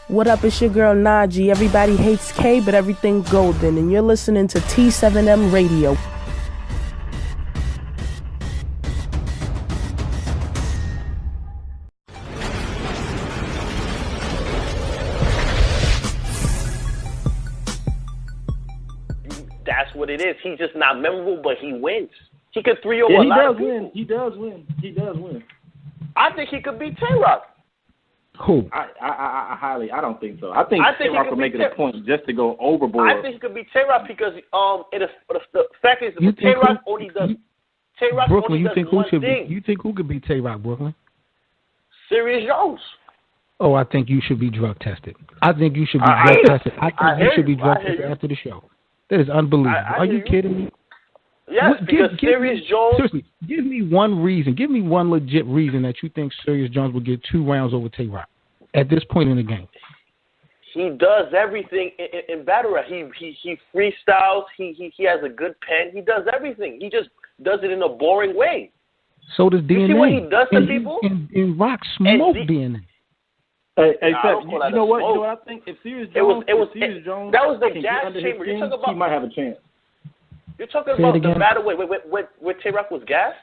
What up, it's your girl Najee. Everybody hates K, but everything golden. And you're listening to T7M Radio. That's what it is. He's just not memorable, but he wins. He could 3-0 yeah, a lot of people. He does win. I think he could beat Tay Roc. Who? I don't think so. I think Tay Roc will make it a point just to go overboard. I think he could beat Tay Roc because the fact is Tay Roc only does Brooklyn, only does one thing. You think who could beat Tay Roc, Brooklyn? Serius Jones. Oh, I think you should be drug tested. I think you should be drug tested. I think you should be drug tested after the show. That is unbelievable. Are you kidding me? Yes, because Serius Jones... Seriously, give me one reason. Give me one legit reason that you think Serius Jones will get 2 rounds over Tay Roc at this point in the game. He does everything in battle rap. He freestyles. He has a good pen. He does everything. He just does it in a boring way. So does DNA. You see what he does to people? And Rock smoke DNA. Hey, you know what? You know what I think? If Serius Jones, that was the gas chamber. You're talking about, he might have a chance. You're talking about the battle where Tay Roc was gassed?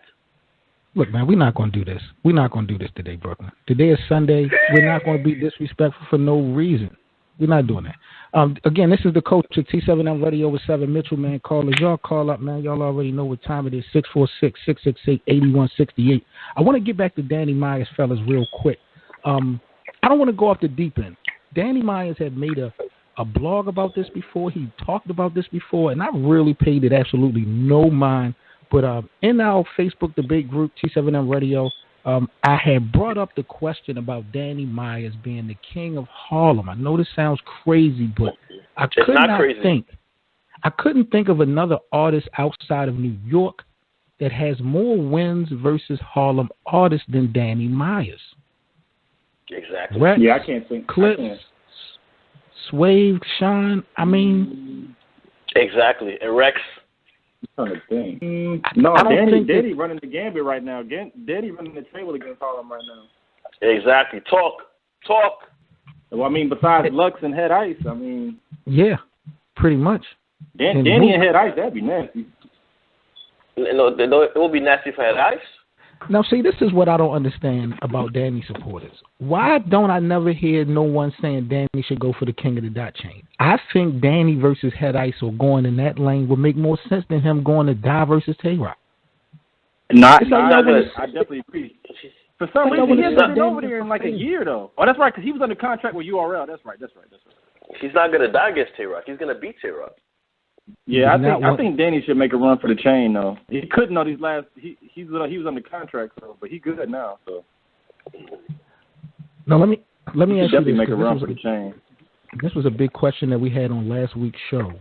Look, man, we're not going to do this. We're not going to do this today, Brooklyn. Today is Sunday. We're not going to be disrespectful for no reason. We're not doing that. Again, this is the coach of T7M Radio with 7 Mitchell, man. Callers, y'all call up, man. Y'all already know what time it is, 646-668-8168. I want to get back to Danny Myers, fellas, real quick. I don't want to go off the deep end. Danny Myers had made a blog about this before. He talked about this before, and I really paid it absolutely no mind. But in our Facebook debate group, T7M Radio, I had brought up the question about Danny Myers being the king of Harlem. I know this sounds crazy, but I couldn't think of another artist outside of New York that has more wins versus Harlem artists than Danny Myers. Exactly. Rex, yeah, I can't think. Clips, Swave, Sean. I mean, exactly. And Rex. I'm trying to think. No, Danny running the gambit right now. Danny running the table against Harlem right now. Exactly. Talk. Well, I mean, besides Lux and Head Ice, I mean. Yeah, pretty much. Danny and Head Ice, that'd be nasty. No, it would be nasty for Head Ice. Now, see, this is what I don't understand about Danny supporters. Why don't I never hear no one saying Danny should go for the king of the dot chain? I think Danny versus Head Ice or going in that lane would make more sense than him going to Die versus Tay Roc. I definitely agree. For some reason, he hasn't been over there in like a year, though. Oh, that's right, because he was under contract with URL. That's right. He's not going to die against Tay Roc. He's going to beat Tay Roc. Yeah, I think Danny should make a run for the chain though. He couldn't know these last. He was under contract, so but he good now. So. Now let me ask you this. Definitely make a run for the chain. This was a big question that we had on last week's show.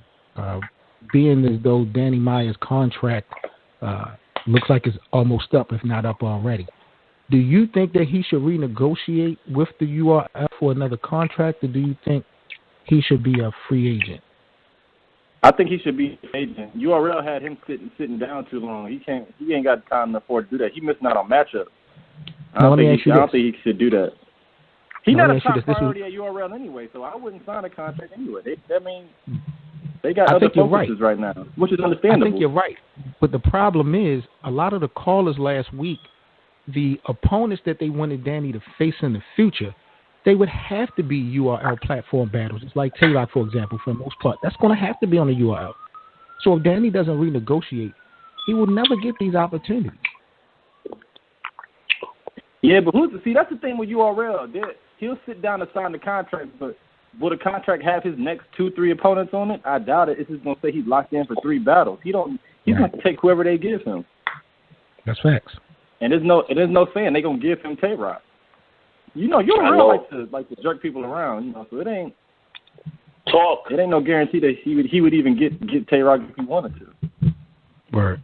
Being as though Danny Myers' contract looks like it's almost up, if not up already. Do you think that he should renegotiate with the URL for another contract, or do you think he should be a free agent? I think he should be an agent. URL had him sitting down too long. He ain't got time to afford to do that. He missing out on matchups. I don't think he should do that. He's not a top priority at URL anyway, so I wouldn't sign a contract anyway. They got other focuses right now, which is understandable. I think you're right. But the problem is, a lot of the callers last week, the opponents that they wanted Danny to face in the future, they would have to be URL platform battles. It's like Tay Roc, for example, for the most part. That's going to have to be on the URL. So if Danny doesn't renegotiate, he will never get these opportunities. Yeah, but that's the thing with URL. He'll sit down and sign the contract, but will the contract have his next 2-3 opponents on it? I doubt it. It's just going to say he's locked in for 3 battles. He's going to take whoever they give him. That's facts. And there's no saying they're going to give him Tay Roc. You know, URL like to jerk people around, you know, so it ain't no guarantee that he would even get Tay Roc if he wanted to. Word.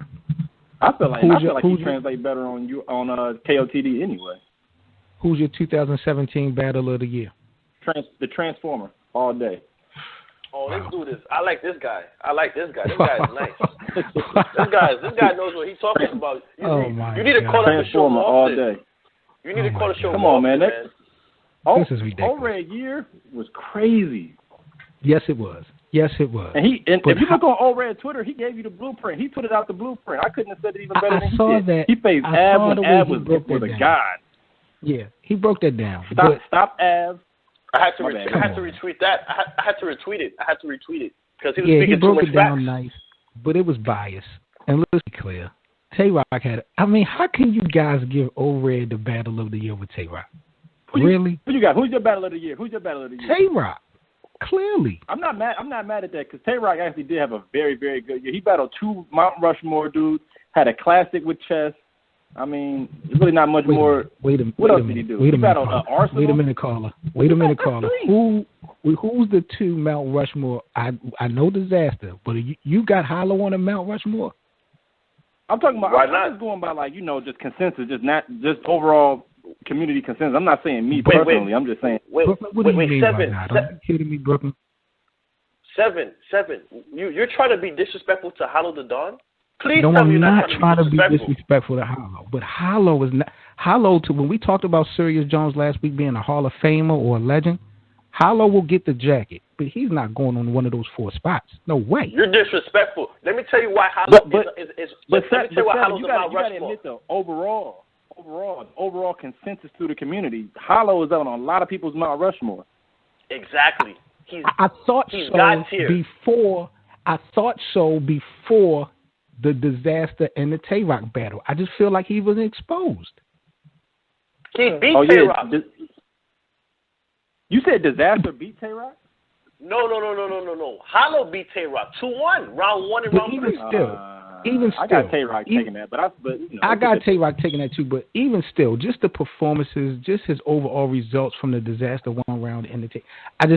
I feel like he translates better on KOTD anyway. Who's your 2017 Battle of the Year? The Transformer, all day. Oh, let's do this. I like this guy. This guy is nice. this guy knows what he's talking about. You need to call up the show Transformer all day. You need to call the show. Come on, man. This is ridiculous. Over a year was crazy. Yes, it was. Yes, it was. And if you look on O-Red Twitter, he gave you the blueprint. He put it out the blueprint. I couldn't have said it even better than he did. That. He faced Av when Av was the god. Yeah, he broke that down. Stop Av. I had to retweet that. I had to retweet it. Because he was speaking he broke too much it down facts. nice, but it was biased. And let's be clear, Tay Roc had. I mean, how can you guys give O-Red the Battle of the Year with Tay Roc? Really? Who you got? Who's your Battle of the Year? Tay Roc. Clearly. I'm not mad at that because Tay Roc actually did have a very, very good year. He battled 2 Mount Rushmore dudes, had a classic with Chess. I mean, there's really not much more. What else did he do? He battled Arsenal. Wait a minute, caller. Who's the 2 Mount Rushmore? I know Disaster, but you got Hollow on a Mount Rushmore? I'm talking about. I'm just going by just consensus, just overall community consensus. I'm not saying me personally. I'm just saying. Brooklyn, what do you mean Seven. Right now? Are you kidding me, Brooklyn? Seven. You're trying to be disrespectful to Hollow the Dawn? Please no, tell me I'm you're not trying to be disrespectful to Hollow. But Hollow is not when we talked about Serius Jones last week being a Hall of Famer or a legend, Hollow will get the jacket, but he's not going on one of those 4 spots. No way. You're disrespectful. Let me tell you why Hollow is you got to admit though, overall consensus through the community, Hollow is on a lot of people's Mount Rushmore. Exactly. I thought so before the Disaster and the Tay Roc battle. I just feel like he was exposed. He beat Tay Roc. You said Disaster beat Tay Roc? No. Hollow beat Tay Roc 2-1, round 1 and round 3. Even still, I got Tay Roc taking that, I got Tay Roc taking that too. But even still, just the performances, just his overall results from the Disaster 1 round and the I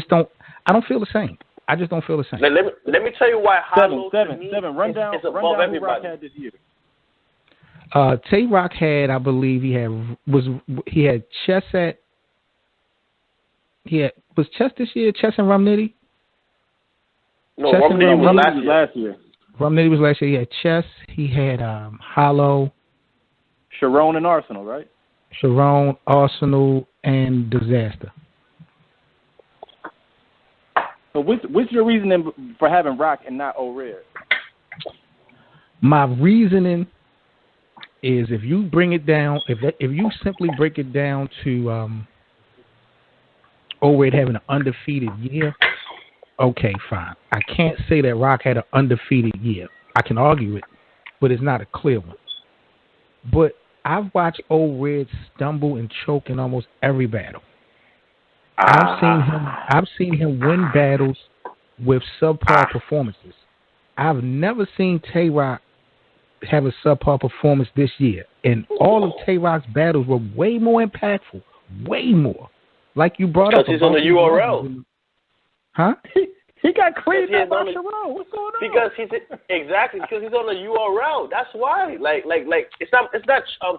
don't feel the same. I just don't feel the same. Let me tell you why Hollow seven. Run down above everybody. Who Roc had this year. Tay Roc had, I believe, he had Chess at. Was Chess this year? Chess and Rum Nitty? No, Rum Nitty was last year. Rum Nitty was last year. He had Chess. He had Hollow. Sharon and Arsenal, right? Sharon, Arsenal, and Disaster. So what's your reasoning for having Roc and not O-Red? My reasoning is if you bring it down, if you simply break it down to O-Red having an undefeated year, okay, fine. I can't say that Roc had an undefeated year. I can argue it, but it's not a clear one. But I've watched O-Red stumble and choke in almost every battle. I've seen him win battles with subpar performances. I've never seen Tay Roc have a subpar performance this year. And all of Tay Roc's battles were way more impactful. Way more. Like you brought up. Because he's on the URL. Huh? He got cleaned up by Sharon. What's going on? Because he's on the URL. That's why. Like it's not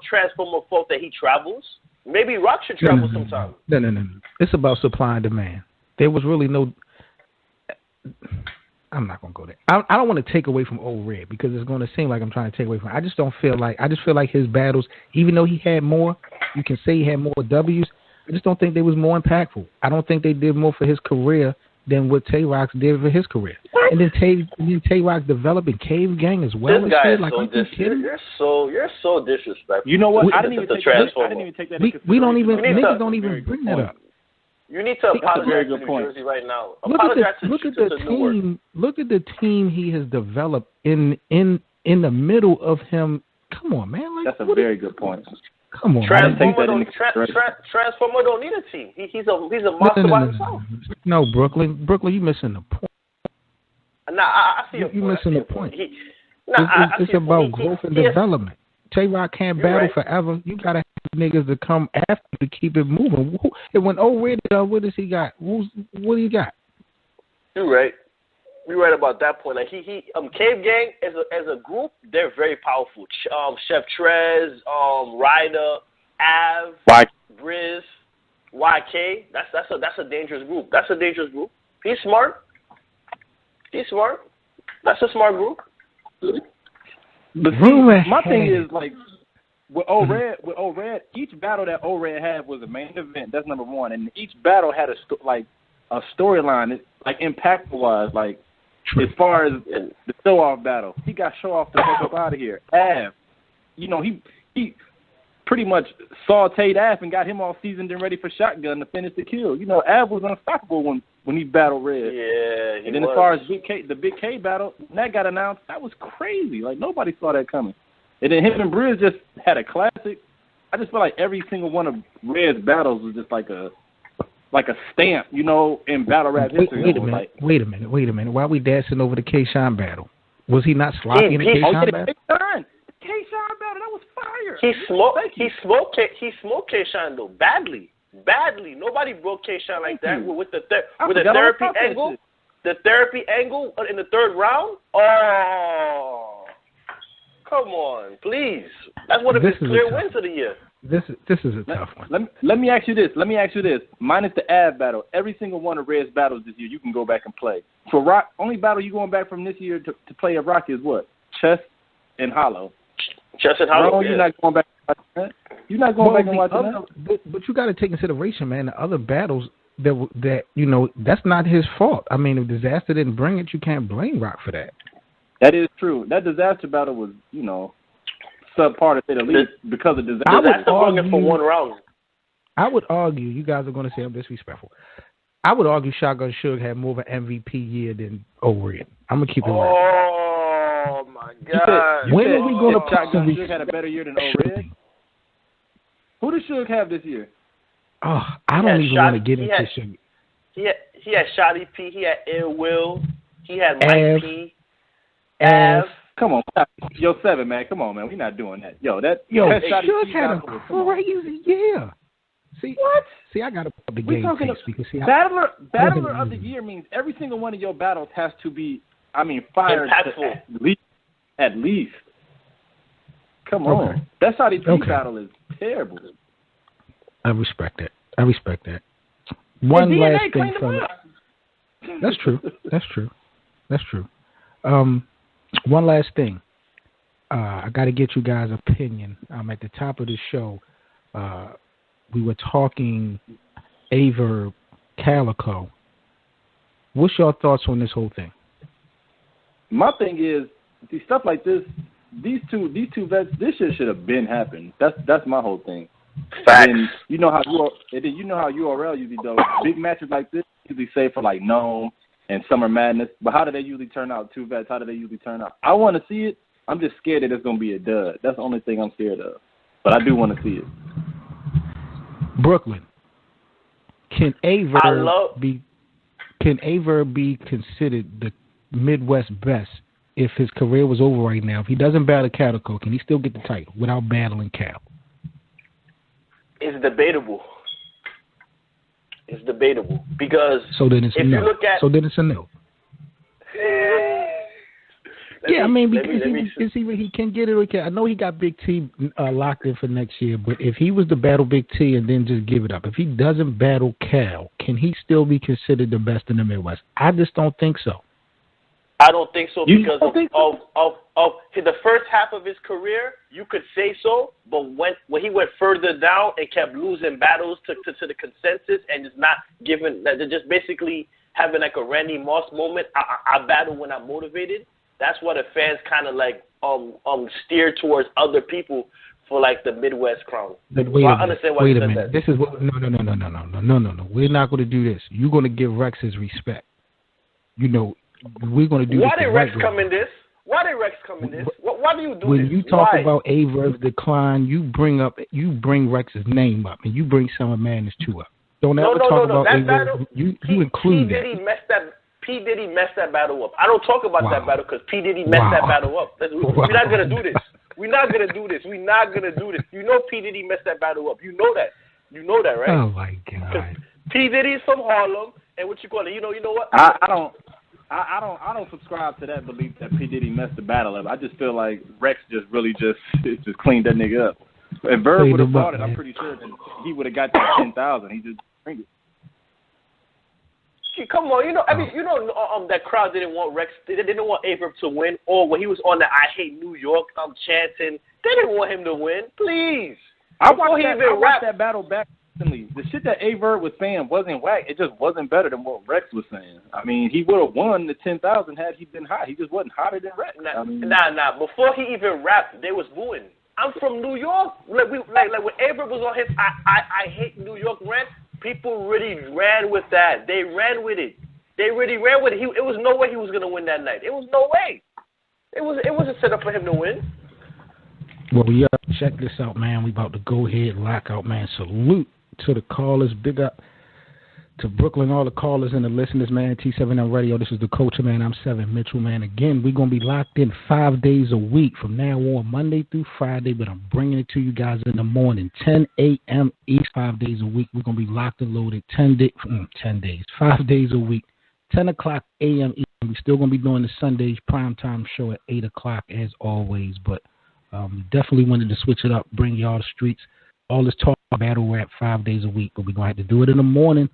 Transformer fault that he travels. Maybe Roc should travel sometime. No. It's about supply and demand. There was really no. I'm not gonna go there. I don't want to take away from O-Red because it's going to seem like I'm trying to take away from. I just feel like his battles, even though he had more, you can say he had more W's. I just don't think they was more impactful. I don't think they did more for his career than what Tay Roc did for his career. What? And then Tay Roc developing Cave Gang as well. This guy is so you're so disrespectful. You know what? I didn't even take that. Niggas don't even bring that up. You need to apologize to New Jersey right now. Look at the team he has developed in the middle of him. Come on, man. That's a very good point. Come on, Transformer don't need a team. He's a monster by himself. No, Brooklyn, you missing the point. Nah, I see your point. You're missing the point. It's about growth and development. Tay Roc can't battle forever. You gotta have niggas to come after to keep it moving. And when O-Red, what does he got? What do you got? You're right. You're right about that point. Like Cave Gang as a group, they're very powerful. Chef Trez, Ryder, Av, Briz, YK. That's a dangerous group. He's smart. That's a smart group. But see, my thing is like with O-Red, each battle that O-Red had was a main event. That's number one, and each battle had a storyline, like impactful wise, like as far as the show off battle. He got show off the fuck up out of here. Av, he pretty much sauteed Av and got him all seasoned and ready for Shotgun to finish the kill. Av was unstoppable when he battled Red. Yeah, and then as far as the Big K battle, when that got announced, that was crazy. Like, nobody saw that coming. And then him and Briz just had a classic. I just feel like every single one of Red's battles was just like a stamp, in battle rap history. Wait a minute. Why are we dancing over the K-Shine battle? Was he not sloppy in the K-Shine battle? K-Shine battle, that was fire. He smoked K-Shine though, badly. Nobody broke K-Shine like that with the therapy angle. The therapy angle in the third round. Oh, come on, please. That's one of his clear wins of the year. This is a tough one. Let me ask you this. Minus the Av battle, every single one of Red's battles this year, you can go back and play. For Rock, only battle you going back from this year to play at Rock is what? Chess and Hollow. Chess and Hollow. You're not going back and watch that. You're not going back and watch that. But you got to take consideration, man. The other battles that that's not his fault. I mean, if Disaster didn't bring it, you can't blame Rock for that. That is true. That Disaster battle was, subpar to say the least because of Disaster. Disaster brought it for one round. I would argue, you guys are going to say I'm disrespectful. I would argue Shotgun Suge had more of an MVP year than O-Red. I'm going to keep it right. Oh, my God. When are we going to put Shotgun Suge had a better year than O-Red? Who does Suge have this year? Oh, I don't even want to get into Suge. He had Shotty P. He had Ill Will. He had Mike P. Av. Come on. Yo, 7, man. Come on, man. We're not doing that. Suge had a crazy year. See, what? See, I got to put the game face because Battler of the Year means every single one of your battles has to be, fired at least. Come on. Okay. That Shotty P battle is terrible. I respect that. One last thing from That's true. One last thing. I got to get you guys' opinion. At the top of the show, we were talking Verb, Calico. What's your thoughts on this whole thing? My thing is, see, stuff like this, these two vets, this shit should have been happened. That's my whole thing. Facts. And you know how URL usually does big matches like this usually say for like Gnome and Summer Madness. But how do they usually turn out? Two vets, how do they usually turn out? I want to see it. I'm just scared that it's gonna be a dud. That's the only thing I'm scared of. But I do want to see it. Brooklyn, can Verb be considered the Midwest best if his career was over right now? If he doesn't battle Calico, can he still get the title without battling Cal? It's debatable. Because so then it's if no. You look at so then it's a no. Because he can get it or can. I know he got Big T locked in for next year, but if he was to battle Big T and then just give it up, if he doesn't battle Cal, can he still be considered the best in the Midwest? I just don't think so. I don't think so because of the first half of his career, you could say so, but when he went further down and kept losing battles to the consensus and just not giving, just basically having like a Randy Moss moment, I battle when I'm motivated. That's why the fans kind of like steer towards other people for like the Midwest crown. But wait a minute. This is what no. We're not going to do this. You're going to give Rex his respect. We're going to do Why this. Did Rex come in this? Why do you do this? When you talk about Averb's decline, you bring Rex's name up, and you bring Summer Madness 2 up. Don't ever talk about Averb. You include that. P. Diddy messed that battle up. I don't talk about that battle because P. Diddy messed that battle up. We're not going to do this. You know P. Diddy messed that battle up. You know that, right? Oh, my God. P. Diddy's from Harlem, and what you call it? You know what? I don't subscribe to that belief that P. Diddy messed the battle up. I just feel like Rex just cleaned that nigga up. If Verb would have bought it, I'm pretty sure that he would have got that 10,000. He just bring it. Come on, that crowd didn't want Rex. They didn't want Verb to win. Or when he was on the "I Hate New York" chanting, they didn't want him to win. Please. I watched that battle back recently. The shit that Verb was saying wasn't whack. It just wasn't better than what Rex was saying. I mean, he would have won the 10,000 had he been hot. He just wasn't hotter than Rex. Nah. Before he even rapped, they was booing. I'm from New York. Like when Verb was on his I Hate New York rant, people really ran with that. They ran with it. They really ran with it. It was no way he was gonna win that night. It was no way. It wasn't set up for him to win. Well, check this out, man. We about to go ahead, lock out, man. Salute to the callers. Big up to Brooklyn, all the callers and the listeners, man. T7M Radio. This is the Culture, man. I'm 7 Mitchell, man. Again, we're going to be locked in 5 days a week from now on, Monday through Friday, but I'm bringing it to you guys in the morning, 10 a.m. East, 5 days a week. We're going to be locked and loaded 5 days a week, 10 o'clock a.m. East. We're still going to be doing the Sundays primetime show at 8 o'clock as always, but definitely wanted to switch it up, bring y'all the streets. All this talk battle rap 5 days a week, but we're going to have to do it in the morning,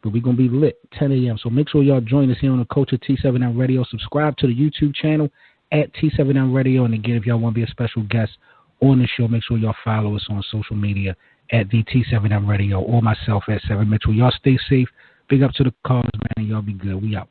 but we're going to be lit 10 a.m. So make sure y'all join us here on the Culture T7M Radio. Subscribe to the YouTube channel at T7M Radio. And again, if y'all want to be a special guest on the show, make sure y'all follow us on social media at the T7M Radio or myself at 7 Mitchell. Y'all stay safe. Big up to the callers, man, and y'all be good. We out.